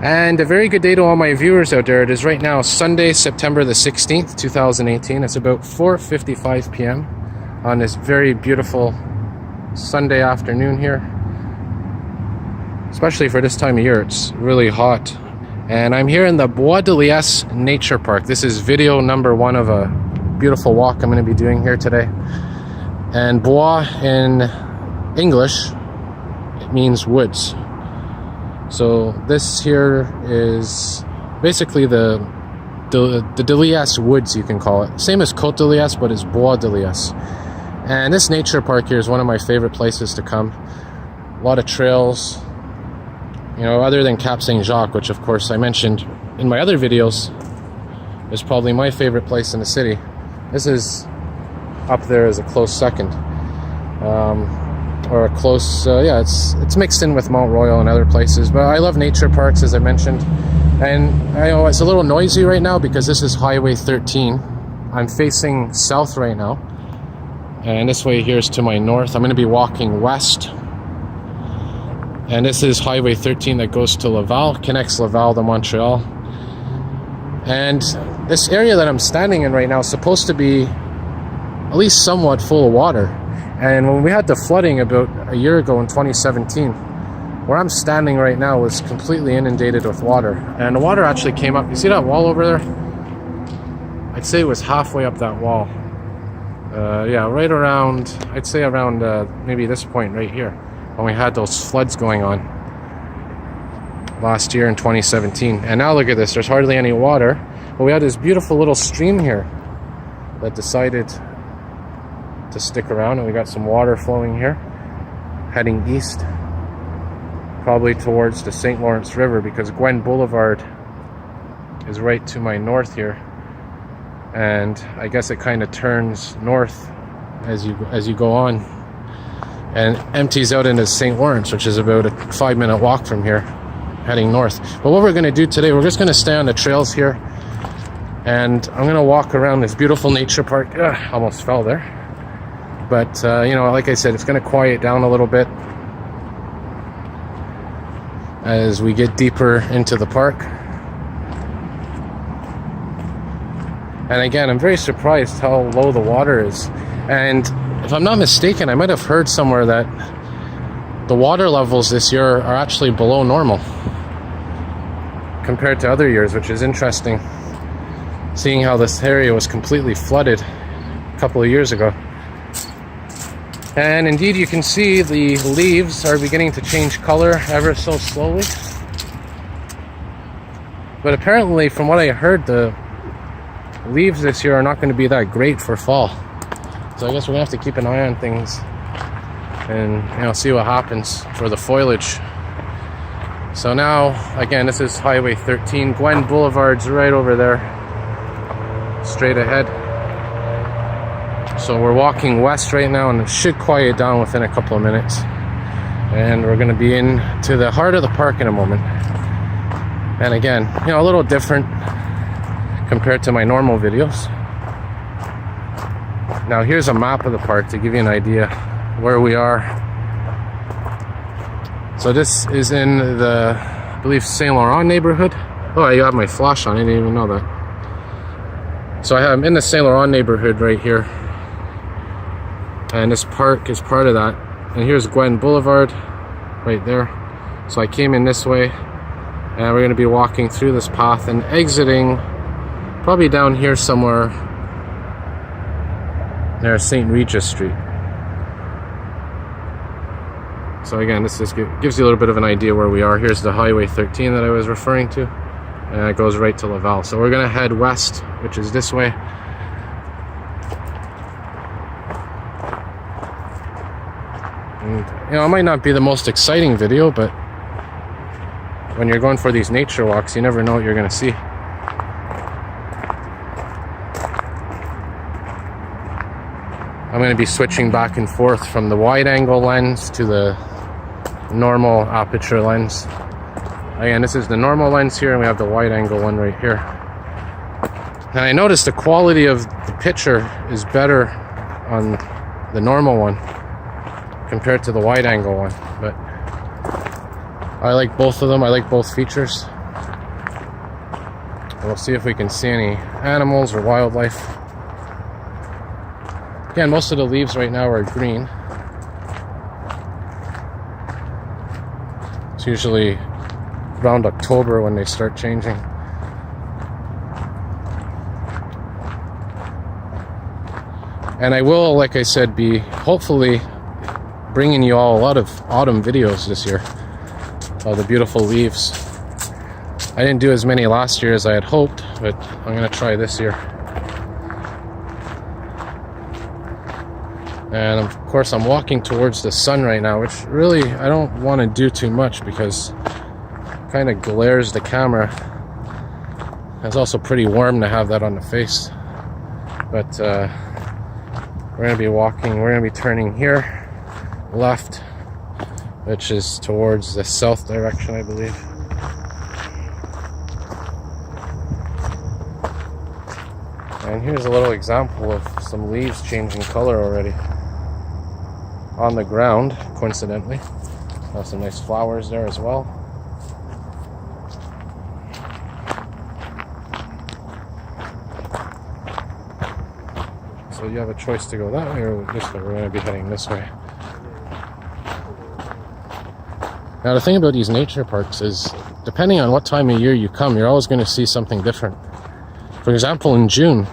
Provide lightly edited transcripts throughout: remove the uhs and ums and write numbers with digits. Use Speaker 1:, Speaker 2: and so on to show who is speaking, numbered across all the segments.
Speaker 1: And a very good day to all my viewers out there. It is right now Sunday, September the 16th, 2018. It's about 4:55 p.m. on this very beautiful Sunday afternoon here. Especially for this time of year, it's really hot. And I'm here in the Bois-de-Liesse Nature Park. This is video number 1 of a beautiful walk I'm going to be doing here today. And Bois in English, it means woods. So this here is basically the de-Liesse woods, you can call it. Same as Côte-de-Liesse, but it's Bois-de-Liesse. And this nature park here is one of my favorite places to come. A lot of trails, you know, other than Cap Saint-Jacques, which of course I mentioned in my other videos, is probably my favorite place in the city. This is up there as a close second. Or a close, yeah, it's mixed in with Mount Royal and other places. But I love nature parks, as I mentioned. And I know it's a little noisy right now because this is Highway 13. I'm facing south right now. And this way here is to my north. I'm going to be walking west. And this is Highway 13 that goes to Laval, connects Laval to Montreal. And this area that I'm standing in right now is supposed to be at least somewhat full of water. And when we had the flooding about a year ago in 2017, where I'm standing right now was completely inundated with water. And the water actually came up. You see that wall over there? I'd say it was halfway up that wall. Yeah, right around, I'd say around maybe this point right here, when we had those floods going on last year in 2017. And now look at this, there's hardly any water. But we had this beautiful little stream here that decided to stick around, and we got some water flowing here heading east, probably towards the St. Lawrence River, because Gwen Boulevard is right to my north here, and I guess it kind of turns north as you go on and empties out into St. Lawrence, which is about a 5-minute walk from here heading north. But what we're going to do today, we're just going to stay on the trails here, and I'm going to walk around this beautiful nature park. Ugh, almost fell there. But, you know, like I said, it's going to quiet down a little bit as we get deeper into the park. And again, I'm very surprised how low the water is. And if I'm not mistaken, I might have heard somewhere that the water levels this year are actually below normal compared to other years, which is interesting, seeing how this area was completely flooded a couple of years ago. And indeed, you can see the leaves are beginning to change color ever so slowly. But apparently, from what I heard, the leaves this year are not going to be that great for fall. So I guess we're going to have to keep an eye on things and, you know, see what happens for the foliage. So now, again, this is Highway 13. Gwen Boulevard's right over there, straight ahead. So we're walking west right now, and it should quiet down within a couple of minutes. And we're going to be into the heart of the park in a moment. And again, you know, a little different compared to my normal videos. Now here's a map of the park to give you an idea where we are. So this is in the, I believe, Saint Laurent neighborhood. Oh, I have my flash on, I didn't even know that. So I'm in the Saint Laurent neighborhood right here. And this park is part of that. And here's Gwen Boulevard right there. So I came in this way, and we're going to be walking through this path and exiting probably down here somewhere near St. Regis Street. So again, this just gives you a little bit of an idea where we are. Here's the Highway 13 that I was referring to, and it goes right to Laval. So we're going to head west, which is this way. And, you know, it might not be the most exciting video, but when you're going for these nature walks, you never know what you're going to see. I'm going to be switching back and forth from the wide angle lens to the normal aperture lens. Again, this is the normal lens here, and we have the wide angle one right here. And I noticed the quality of the picture is better on the normal one compared to the wide angle one, but I like both of them. I like both features. we'll see if we can see any animals or wildlife. Again, most of the leaves right now are green. It's usually around October when they start changing. And I will, like I said, be hopefully bringing you all a lot of autumn videos this year of the beautiful leaves. I didn't do as many last year as I had hoped, but I'm going to try this year. And of course I'm walking towards the sun right now, which really I don't want to do too much because it kind of glares the camera. It's also pretty warm to have that on the face. But we're going to be walking, we're going to be turning here, left, which is towards the south direction, I believe. And here's a little example of some leaves changing color already on the ground, coincidentally. Have some nice flowers there as well. So you have a choice to go that way or this way. We're going to be heading this way. Now the thing about these nature parks is, depending on what time of year you come, you're always going to see something different. For example, in June,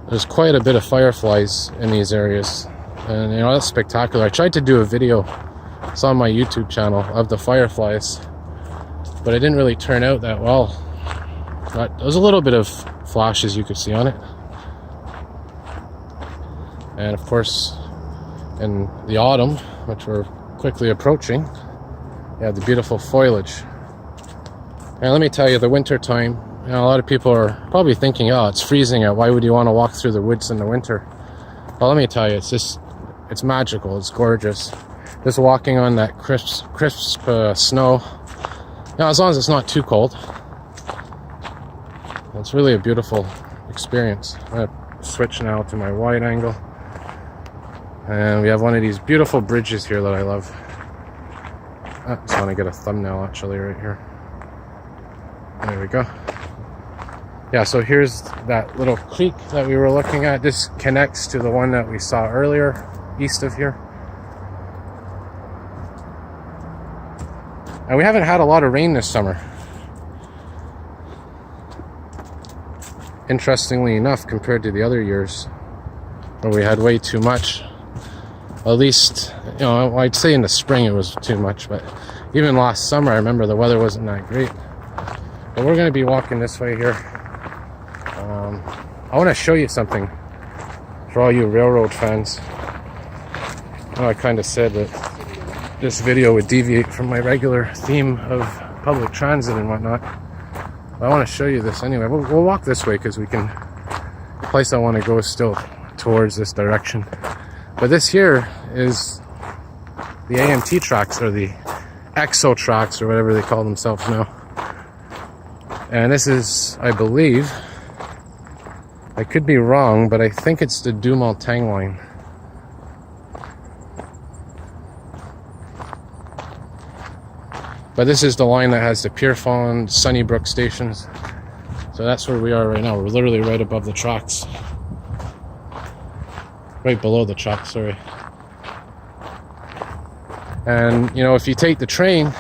Speaker 1: there's quite a bit of fireflies in these areas. And you know, that's spectacular. I tried to do a video, it's on my YouTube channel, of the fireflies, but it didn't really turn out that well. But there was a little bit of flashes you could see on it. And of course, in the autumn, which we're quickly approaching, you have the beautiful foliage. And let me tell you, the winter time, you know, a lot of people are probably thinking, oh, it's freezing out, why would you want to walk through the woods in the winter? Well, let me tell you, it's magical, it's gorgeous. Just walking on that crisp snow, you know, as long as it's not too cold, it's really a beautiful experience. I'm going to switch now to my wide angle. And we have one of these beautiful bridges here that I love. I just want to get a thumbnail actually right here. There we go. Yeah, so here's that little creek that we were looking at. This connects to the one that we saw earlier, east of here. And we haven't had a lot of rain this summer. Interestingly enough, compared to the other years, where we had way too much. At least, you know, I'd say in the spring it was too much, but even last summer I remember the weather wasn't that great. But we're going to be walking this way here. I want to show you something for all you railroad fans. I know I kind of said that this video would deviate from my regular theme of public transit and whatnot. But I want to show you this anyway. We'll walk this way because we can. The place I want to go is still towards this direction. But this here is the AMT tracks, or the EXO tracks, or whatever they call themselves now. And this is, I believe, I could be wrong, but I think it's the Dumontagne line. But this is the line that has the Pierrefonds, Sunnybrook stations. So that's where we are right now. We're literally right above the tracks. Right below the tracks, sorry. And, you know, if you take the train,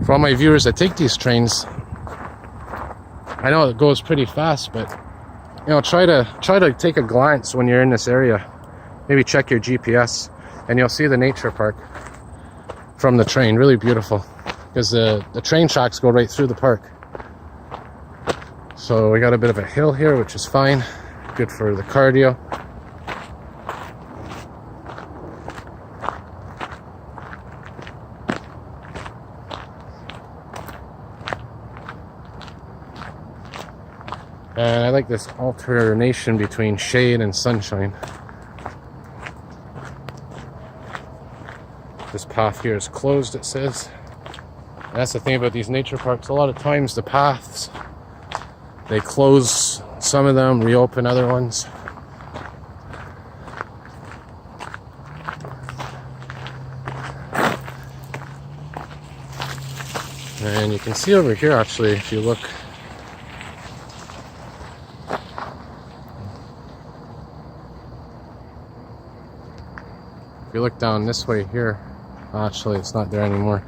Speaker 1: for all my viewers that take these trains, I know it goes pretty fast, but, you know, try to take a glance when you're in this area. Maybe check your GPS, and you'll see the nature park from the train. Really beautiful, because the train tracks go right through the park. So we got a bit of a hill here, which is fine. Good for the cardio. And I like this alternation between shade and sunshine. This path here is closed, it says. And that's the thing about these nature parks. A lot of times the paths, they close some of them, reopen other ones. And you can see over here, actually, if you look you look down this way here, actually it's not there anymore.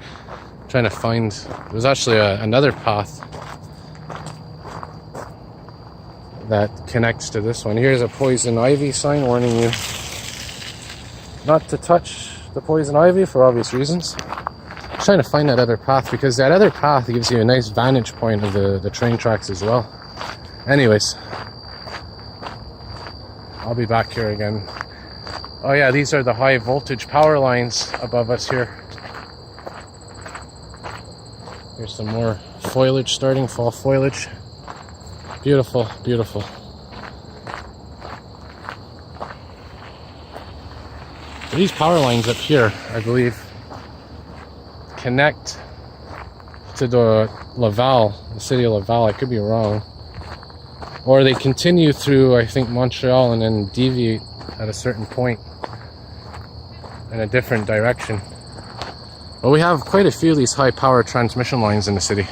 Speaker 1: I'm trying to find, there's actually another path that connects to this one. Here's a poison ivy sign warning you not to touch the poison ivy for obvious reasons. I'm trying to find that other path because that other path gives you a nice vantage point of the train tracks as well. Anyways, I'll be back here again. Oh yeah, these are the high voltage power lines above us here. Here's some more foliage starting, fall foliage. Beautiful, beautiful. These power lines up here, I believe, connect to the Laval, the city of Laval. I could be wrong. Or they continue through, I think, Montreal and then deviate at a certain point in a different direction. But we have quite a few of these high power transmission lines in the city.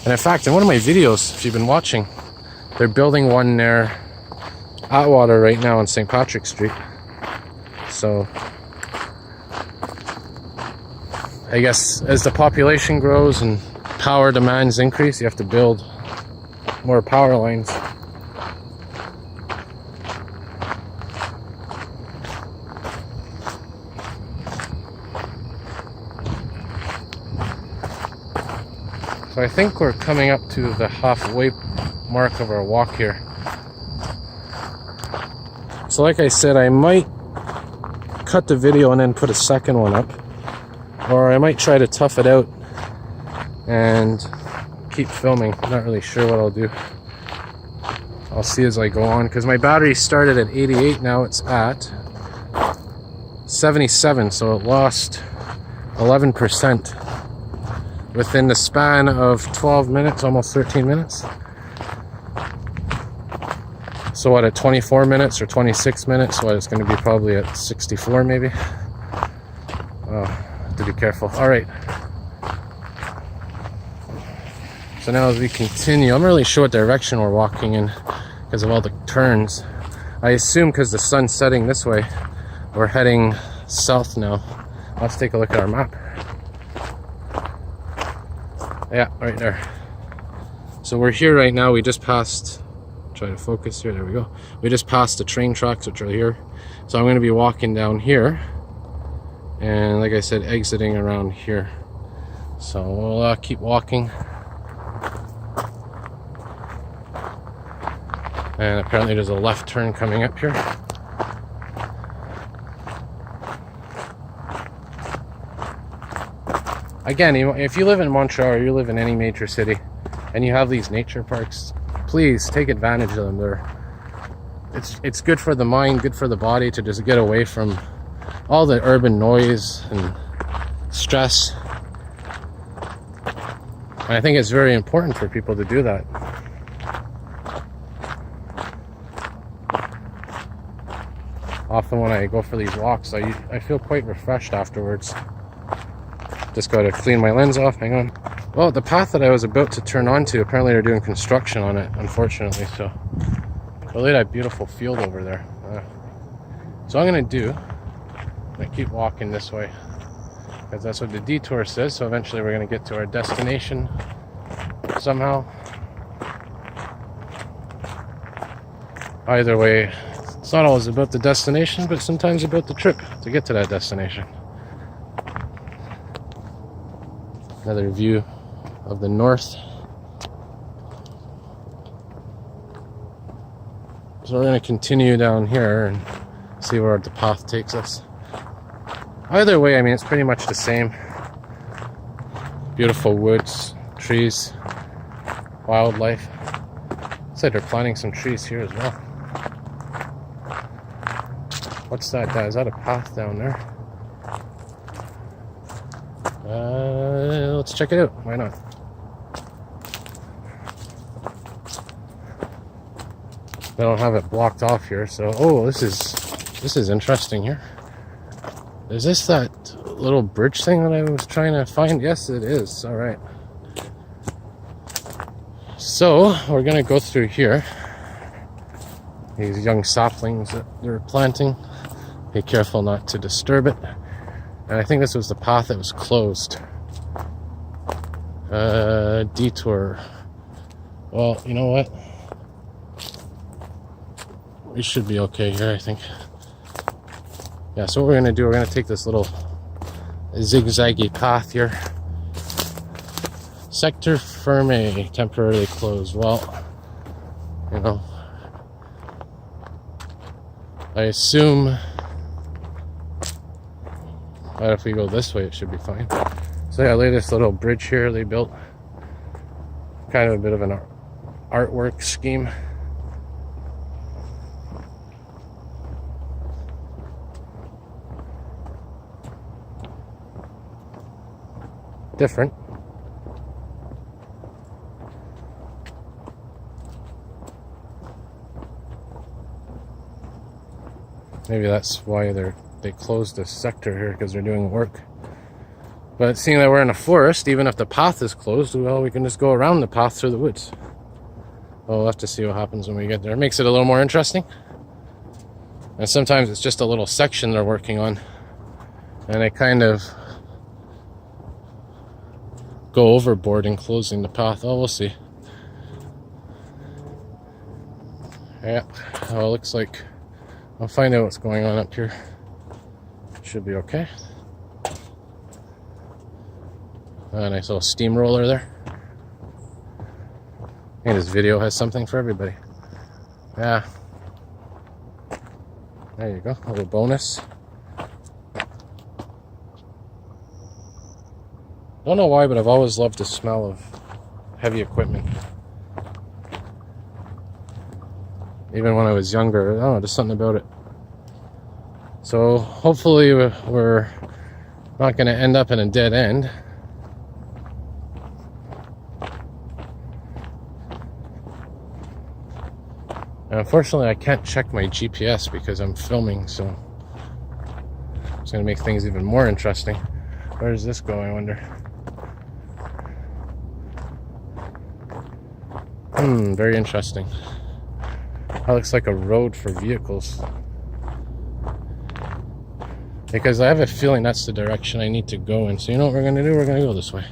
Speaker 1: And in fact, in one of my videos, if you've been watching, they're building one near Atwater right now on St. Patrick Street. So I guess as the population grows and power demands increase, you have to build more power lines. So I think we're coming up to the halfway mark of our walk here. So like I said, I might cut the video and then put a second one up, or I might try to tough it out and keep filming. I'm not really sure what I'll do. I'll see as I go on, because my battery started at 88, now it's at 77, so it lost 11% within the span of 12 minutes, almost 13 minutes. So what, at 24 minutes or 26 minutes, what, it's going to be probably at 64 maybe. Oh, have to be careful. Alright. So now as we continue, I'm not really sure what direction we're walking in because of all the turns. I assume because the sun's setting this way, we're heading south now. Let's take a look at our map. Yeah, right there. So we're here right now. We just passed, try to focus here, there we go. We just passed the train tracks, which are here. So I'm going to be walking down here, and like I said, exiting around here. So we'll keep walking. And apparently there's a left turn coming up here. Again, if you live in Montreal or you live in any major city and you have these nature parks, please take advantage of them. It's good for the mind, good for the body to just get away from all the urban noise and stress. And I think it's very important for people to do that. Often when I go for these walks, I feel quite refreshed afterwards. Just got to clean my lens off, hang on. Well, the path that I was about to turn onto, apparently they're doing construction on it, unfortunately, so. But look at that beautiful field over there. So what I'm going to do, I'm going to keep walking this way, because that's what the detour says, so eventually we're going to get to our destination somehow. Either way, it's not always about the destination, but sometimes about the trip to get to that destination. Another view of the north. So we're going to continue down here and see where the path takes us. Either way, I mean, it's pretty much the same. Beautiful woods, trees, wildlife. Looks like they're planting some trees here as well. What's that? Is that a path down there? Let's check it out. Why not? I don't have it blocked off here, so oh, this is interesting here. Is this that little bridge thing that I was trying to find? Yes, it is. All right. So we're gonna go through here. These young saplings that they're planting Be careful not to disturb it. And I think this was the path that was closed. Detour. Well, you know what? We should be okay here, I think. Yeah, so what we're gonna do, we're gonna take this little zigzaggy path here. Sector Ferme, temporarily closed. Well, you know, I assume that if we go this way, it should be fine. So yeah, latest little bridge here they built. Kind of a bit of an artwork scheme. Different. Maybe that's why they closed this sector here, because they're doing work. But seeing that we're in a forest, even if the path is closed, well, we can just go around the path through the woods. Well, we'll have to see what happens when we get there. It makes it a little more interesting. And sometimes it's just a little section they're working on, and they kind of go overboard in closing the path. Oh, we'll see. Yeah, well, it looks like I'll find out what's going on up here. Should be okay. A nice little steamroller there. I think this video has something for everybody. Yeah. There you go, a little bonus. Don't know why, but I've always loved the smell of heavy equipment. Even when I was younger, I don't know, just something about it. So hopefully we're not going to end up in a dead end. And unfortunately, I can't check my GPS because I'm filming, so it's going to make things even more interesting. Where does this go, I wonder? Very interesting. That looks like a road for vehicles. Because I have a feeling that's the direction I need to go in. So you know what we're going to do? We're going to go this way.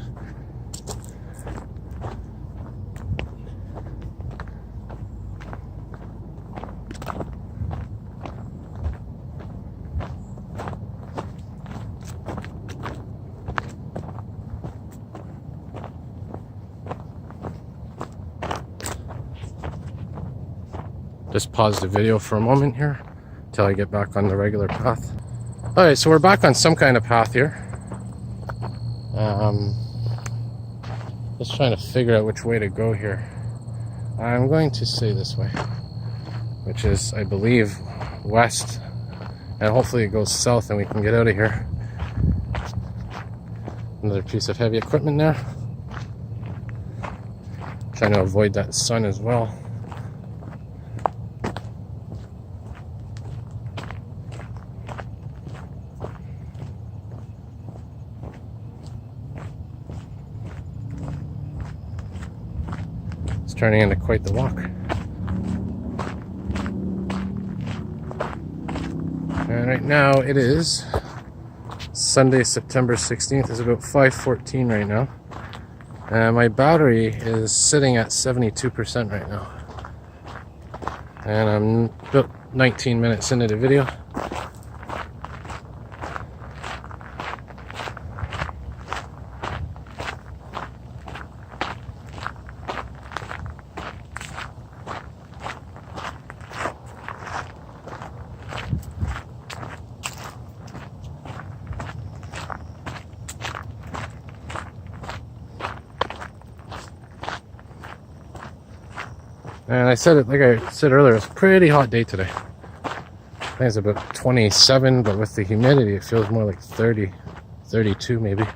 Speaker 1: Just pause the video for a moment here until I get back on the regular path. Alright, so we're back on some kind of path here. Just trying to figure out which way to go here. I'm going to say this way, which is, I believe, west, and hopefully it goes south and we can get out of here. Another piece of heavy equipment there. Trying to avoid that sun as well. Turning into quite the walk. And right now it is Sunday, September 16th. It's about 5:14 right now. And my battery is sitting at 72% right now. And I'm about 19 minutes into the video. And I said it, like I said earlier, it's a pretty hot day today. I think it's about 27, but with the humidity, it feels more like 30, 32 maybe.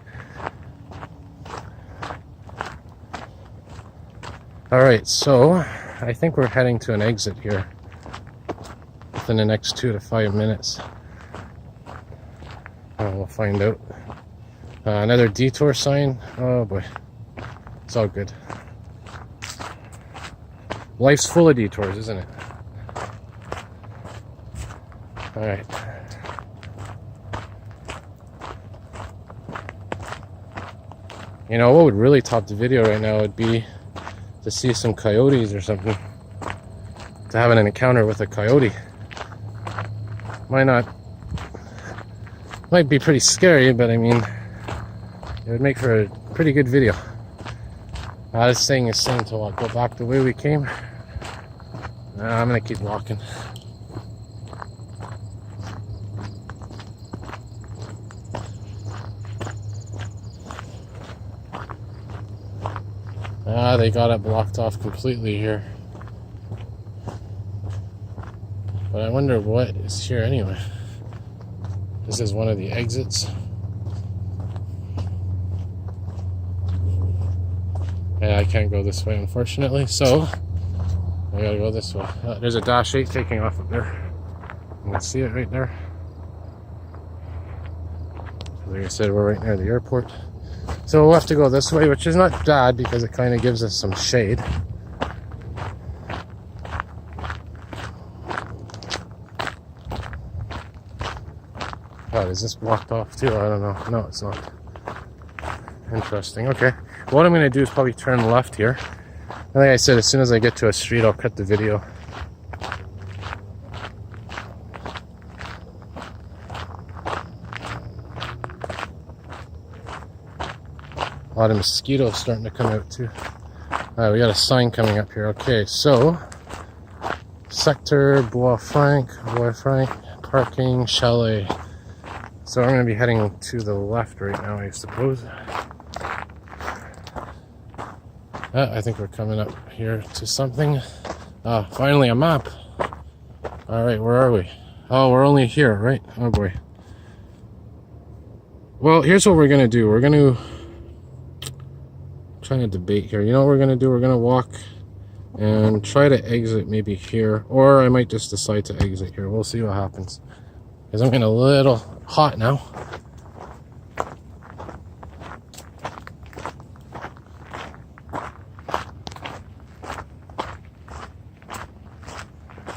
Speaker 1: Alright, so I think we're heading to an exit here within the next 2 to 5 minutes. We'll find out. Another detour sign. Oh boy, it's all good. Life's full of detours, isn't it? Alright. You know, what would really top the video right now would be to see some coyotes or something. To have an encounter with a coyote. Might be pretty scary, but I mean, it would make for a pretty good video. This thing is saying to go back the way we came. I'm gonna keep walking. They got it blocked off completely here. But I wonder what is here anyway. This is one of the exits. Yeah, I can't go this way, unfortunately, so I gotta go this way. There's a Dash 8 taking off up there. You can see it right there. Like I said, we're right near the airport. So we'll have to go this way, which is not bad because it kind of gives us some shade. God, is this blocked off too? I don't know. No, it's not. Interesting. Okay. What I'm going to do is probably turn left here. And like I said, as soon as I get to a street, I'll cut the video. A lot of mosquitoes starting to come out too. We got a sign coming up here. Okay, so sector Bois-Franc, parking, chalet. So I'm going to be heading to the left right now, I suppose. I think we're coming up here to something. Finally a map. Alright, where are we? Oh, we're only here, right? Oh boy. Well, here's what we're going to do. We're going to... trying to debate here. You know what we're going to do? We're going to walk and try to exit maybe here. Or I might just decide to exit here. We'll see what happens. Because I'm getting a little hot now.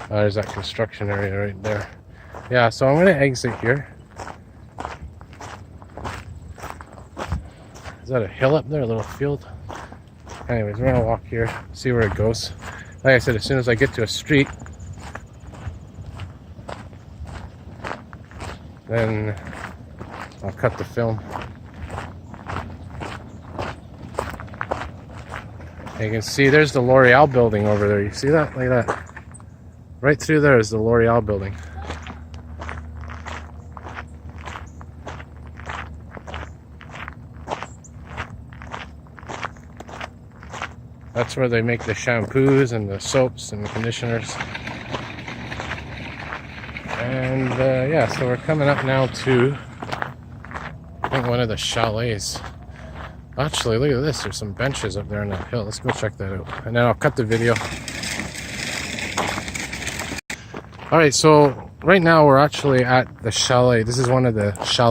Speaker 1: There's that construction area right there. Yeah, so I'm going to exit here. Is that a hill up there? A little field? Anyways, we're going to walk here, see where it goes. Like I said, as soon as I get to a street, then I'll cut the film. And you can see there's the L'Oreal building over there. You see that? Like that. Right through there is the L'Oreal building. That's where they make the shampoos and the soaps and the conditioners. And yeah, so we're coming up now to, I think, one of the chalets. Actually, look at this. There's some benches up there on that hill. Let's go check that out. And then I'll cut the video. Alright, so right now we're actually at the chalet. This is one of the chalets.